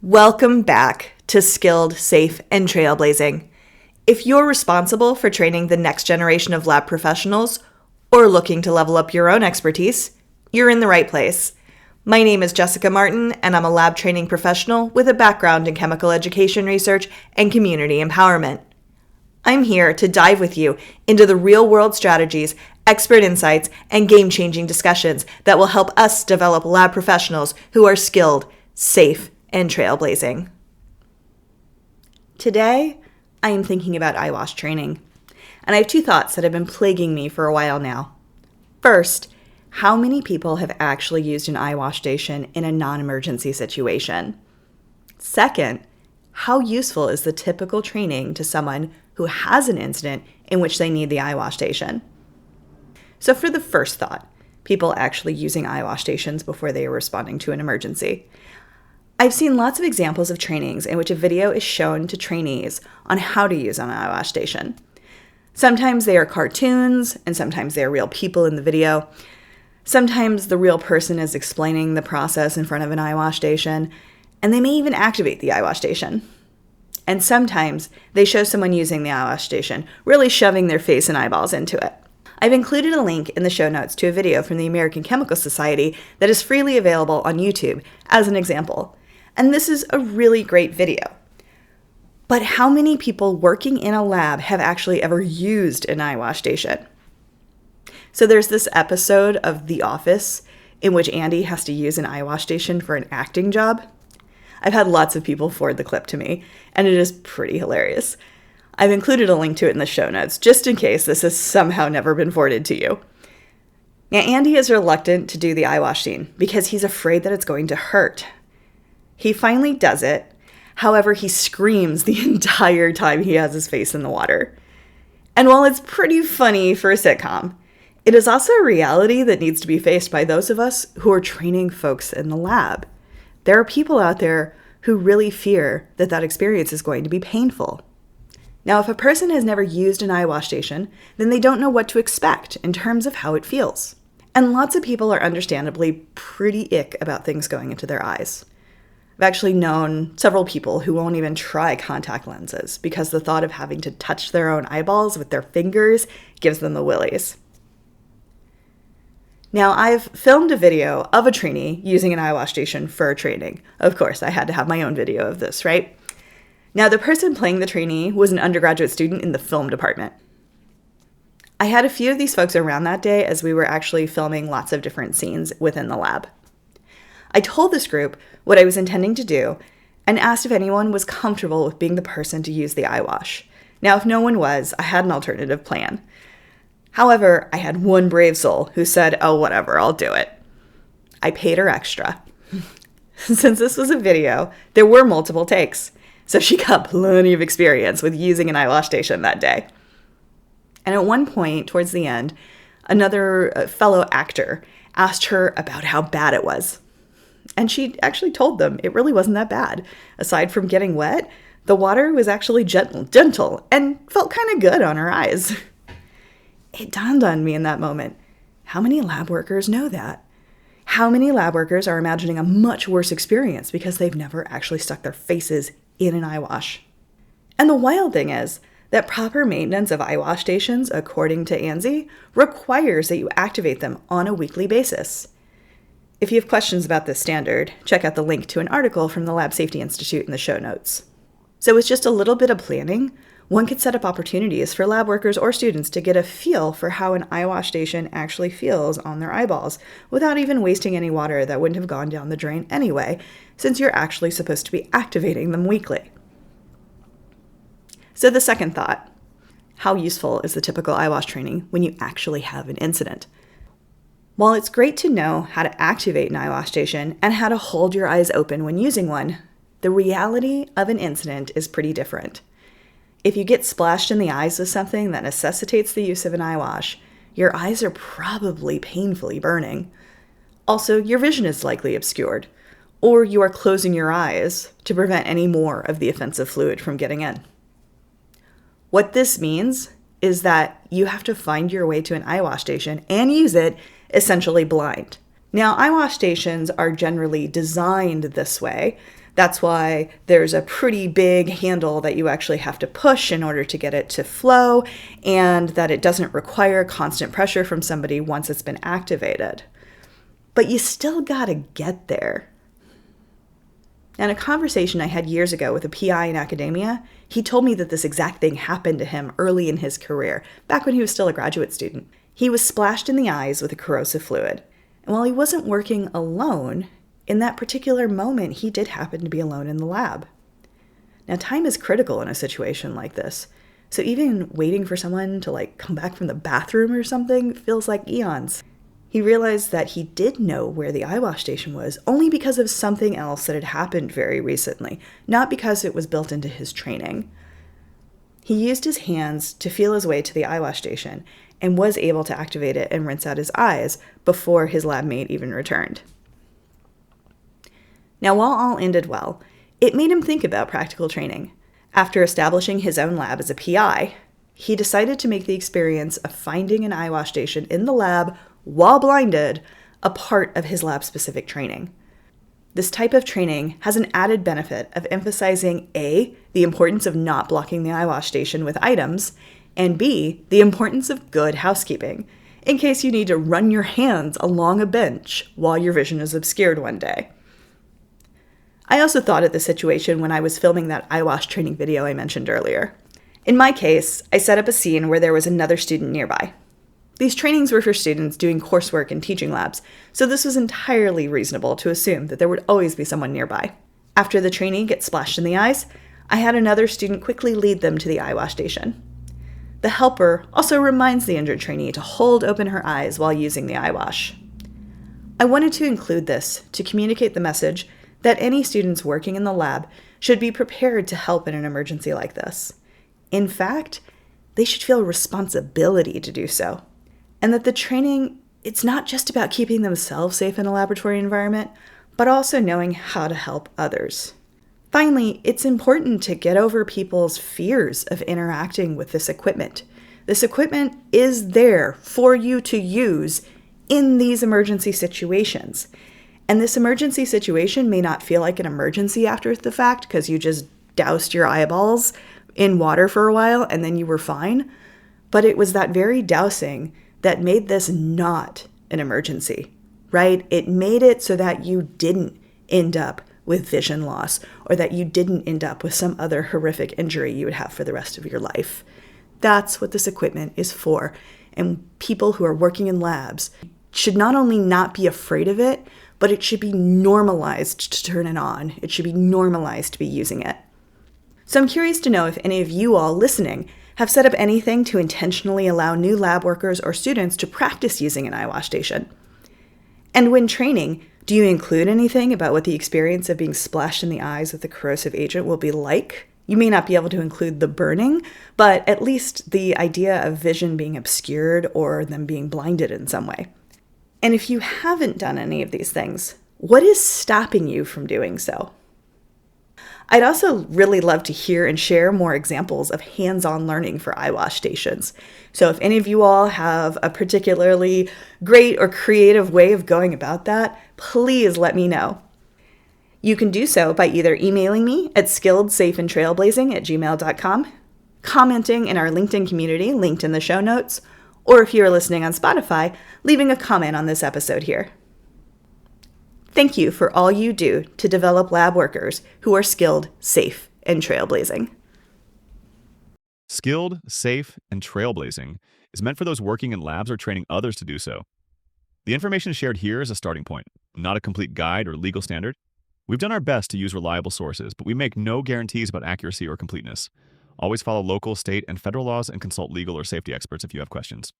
Welcome back to Skilled, Safe, and Trailblazing. If you're responsible for training the next generation of lab professionals or looking to level up your own expertise, you're in the right place. My name is Jessica Martin, and I'm a lab training professional with a background in chemical education research and community empowerment. I'm here to dive with you into the real-world strategies, expert insights, and game-changing discussions that will help us develop lab professionals who are skilled, safe, and trailblazing. Today, I am thinking about eyewash training, and I have two thoughts that have been plaguing me for a while now. First, how many people have actually used an eyewash station in a non-emergency situation? Second, how useful is the typical training to someone who has an incident in which they need the eyewash station? So for the first thought, people actually using eyewash stations before they are responding to an emergency. I've seen lots of examples of trainings in which a video is shown to trainees on how to use an eyewash station. Sometimes they are cartoons, and sometimes they are real people in the video. Sometimes the real person is explaining the process in front of an eyewash station, and they may even activate the eyewash station. And sometimes they show someone using the eyewash station, really shoving their face and eyeballs into it. I've included a link in the show notes to a video from the American Chemical Society that is freely available on YouTube as an example. And this is a really great video. But how many people working in a lab have actually ever used an eyewash station? So there's this episode of The Office in which Andy has to use an eyewash station for an acting job. I've had lots of people forward the clip to me, and it is pretty hilarious. I've included a link to it in the show notes, just in case this has somehow never been forwarded to you. Now, Andy is reluctant to do the eyewash scene because he's afraid that it's going to hurt. He finally does it. However, he screams the entire time he has his face in the water. And while it's pretty funny for a sitcom, it is also a reality that needs to be faced by those of us who are training folks in the lab. There are people out there who really fear that that experience is going to be painful. Now, if a person has never used an eyewash station, then they don't know what to expect in terms of how it feels. And lots of people are understandably pretty ick about things going into their eyes. I've actually known several people who won't even try contact lenses because the thought of having to touch their own eyeballs with their fingers gives them the willies. Now, I've filmed a video of a trainee using an eyewash station for a training. Of course, I had to have my own video of this, right? Now, the person playing the trainee was an undergraduate student in the film department. I had a few of these folks around that day as we were actually filming lots of different scenes within the lab. I told this group what I was intending to do and asked if anyone was comfortable with being the person to use the eyewash. Now, if no one was, I had an alternative plan. However, I had one brave soul who said, "Oh, whatever, I'll do it." I paid her extra. Since this was a video, there were multiple takes, so she got plenty of experience with using an eyewash station that day. And at one point, towards the end, another fellow actor asked her about how bad it was. And she actually told them it really wasn't that bad. Aside from getting wet, the water was actually gentle and felt kind of good on her eyes. It dawned on me in that moment, how many lab workers know that? How many lab workers are imagining a much worse experience because they've never actually stuck their faces in an eyewash? And the wild thing is that proper maintenance of eyewash stations, according to ANSI, requires that you activate them on a weekly basis. If you have questions about this standard, check out the link to an article from the Lab Safety Institute in the show notes. So with just a little bit of planning, one could set up opportunities for lab workers or students to get a feel for how an eyewash station actually feels on their eyeballs without even wasting any water that wouldn't have gone down the drain anyway, since you're actually supposed to be activating them weekly. So the second thought, how useful is the typical eyewash training when you actually have an incident? While it's great to know how to activate an eyewash station and how to hold your eyes open when using one, the reality of an incident is pretty different. If you get splashed in the eyes with something that necessitates the use of an eyewash, your eyes are probably painfully burning. Also, your vision is likely obscured, or you are closing your eyes to prevent any more of the offensive fluid from getting in. What this means is that you have to find your way to an eyewash station and use it essentially blind. Now, eyewash stations are generally designed this way, That's why there's a pretty big handle that you actually have to push in order to get it to flow, and that it doesn't require constant pressure from somebody once it's been activated. But you still gotta get there. In a conversation I had years ago with a PI in academia, he told me that this exact thing happened to him early in his career, back when he was still a graduate student. He was splashed in the eyes with a corrosive fluid. And while he wasn't working alone, in that particular moment, he did happen to be alone in the lab. Now, time is critical in a situation like this. So even waiting for someone to come back from the bathroom or something feels like eons. He realized that he did know where the eyewash station was only because of something else that had happened very recently, not because it was built into his training. He used his hands to feel his way to the eyewash station and was able to activate it and rinse out his eyes before his lab mate even returned. Now, while all ended well, it made him think about practical training. After establishing his own lab as a PI, he decided to make the experience of finding an eyewash station in the lab while blinded a part of his lab-specific training. This type of training has an added benefit of emphasizing A, the importance of not blocking the eyewash station with items, and B, the importance of good housekeeping, in case you need to run your hands along a bench while your vision is obscured one day. I also thought of the situation when I was filming that eyewash training video I mentioned earlier. In my case, I set up a scene where there was another student nearby. These trainings were for students doing coursework in teaching labs, so this was entirely reasonable to assume that there would always be someone nearby. After the trainee gets splashed in the eyes, I had another student quickly lead them to the eyewash station. The helper also reminds the injured trainee to hold open her eyes while using the eyewash. I wanted to include this to communicate the message that any students working in the lab should be prepared to help in an emergency like this. In fact, they should feel responsibility to do so. And that the training, it's not just about keeping themselves safe in a laboratory environment, but also knowing how to help others. Finally, it's important to get over people's fears of interacting with this equipment. This equipment is there for you to use in these emergency situations. And this emergency situation may not feel like an emergency after the fact because you just doused your eyeballs in water for a while and then you were fine. But it was that very dousing that made this not an emergency, right? It made it so that you didn't end up with vision loss or that you didn't end up with some other horrific injury you would have for the rest of your life. That's what this equipment is for. And people who are working in labs should not only not be afraid of it, but it should be normalized to turn it on. It should be normalized to be using it. So I'm curious to know if any of you all listening have set up anything to intentionally allow new lab workers or students to practice using an eyewash station. And when training, do you include anything about what the experience of being splashed in the eyes with a corrosive agent will be like? You may not be able to include the burning, but at least the idea of vision being obscured or them being blinded in some way. And if you haven't done any of these things, what is stopping you from doing so? I'd also really love to hear and share more examples of hands-on learning for eyewash stations. So if any of you all have a particularly great or creative way of going about that, please let me know. You can do so by either emailing me at skilledsafeandtrailblazing@gmail.com, commenting in our LinkedIn community linked in the show notes, or if you are listening on Spotify, leaving a comment on this episode here. Thank you for all you do to develop lab workers who are skilled, safe, and trailblazing. Skilled, safe, and trailblazing is meant for those working in labs or training others to do so. The information shared here is a starting point, not a complete guide or legal standard. We've done our best to use reliable sources, but we make no guarantees about accuracy or completeness. Always follow local, state, and federal laws and consult legal or safety experts if you have questions.